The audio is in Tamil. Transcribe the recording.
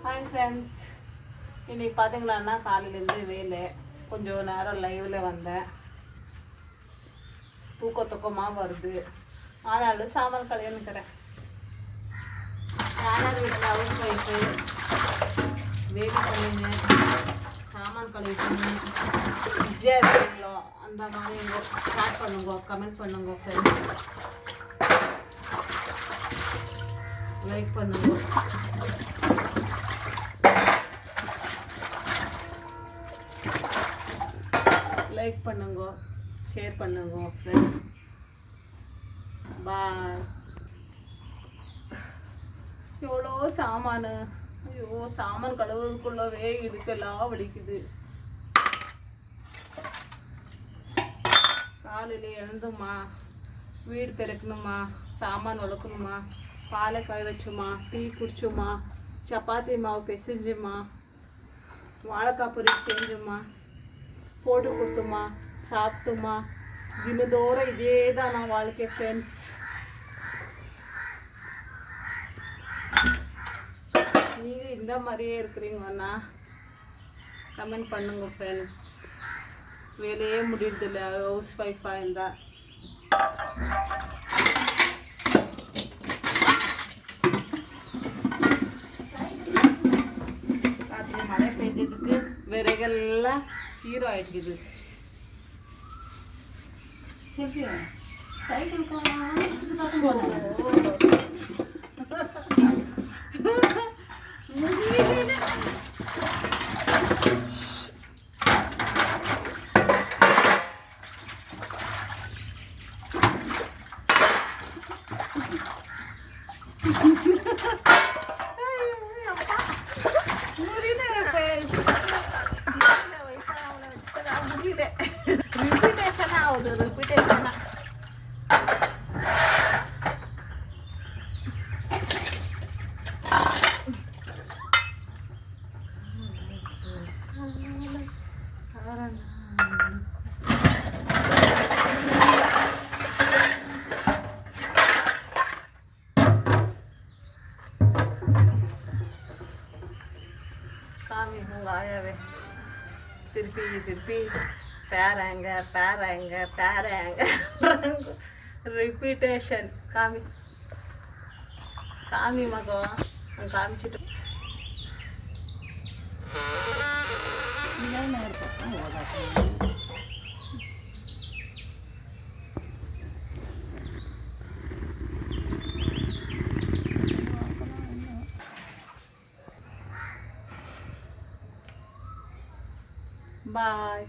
ஹாய் ஃப்ரெண்ட்ஸ், இன்றைக்கி பார்த்தீங்களான்னா காலையிலேருந்து வேலை கொஞ்சம் நேரம் லைவில் வந்தேன். தூக்கமாக வருது, அதனால சாமான் கழுவினுக்கிறேன். யாராவது வீட்டில் ஹவுஸ் ஒய்ஃபு வேலை பண்ணிங்க சாமான் கழுவிட்டுங்க பிஸியாக இருக்கீங்களோ அந்த மாதிரி ஸ்டார்ட் பண்ணுங்க, கமெண்ட் பண்ணுங்க ஃப்ரெண்ட்ஸ், லைக் பண்ணுங்க. லைக் பண்ணுங்க, ஷேர் பண்ணுங்க ஃப்ரெண்ட்ஸ். பாய். எவ்வளோ சாமான், ஐயோ சாமான் கழுவுறதுக்குள்ளவே இடுக்கெல்லாம் வலிக்குது. காலையில் எழுந்துமா, வீடு பெருக்கணுமா, சாமான் வளர்க்கணுமா, பாலை காய வச்சுமா, டீ குடிச்சுமா, சப்பாத்தி மாவு பிசைஞ்சுமா, வாழைக்காய் பொரியல் செஞ்சுமா, போட்டு கொடுத்துமா, சாப்பிட்டுமா, தினதோறும் இதே தான் நான் வாழ்க்கை ஃப்ரெண்ட்ஸ். நீங்கள் இந்த மாதிரியே இருக்கிறீங்கன்னா கமெண்ட் பண்ணுங்க ஃப்ரெண்ட்ஸ். வேலையே முடியறதில்ல ஹவுஸ் ஒய்ஃபாக இருந்தால். காற்றுல மழை பெஞ்சதுக்கு விறகெல்லாம் ஹீரோ ஆகிடுக்குது. சைக்கிள் ரிப்பீட்டேஷனா ஆகுது, ரிப்பீட்டேஷனா. சாமி உங்க ஆயாவே திருப்பி திருப்பி பேராங்க பேராங்க பேராங்க ரிப்பீட்டேஷன். காமி காமி மகம் காமிச்சிட்டு பாய்.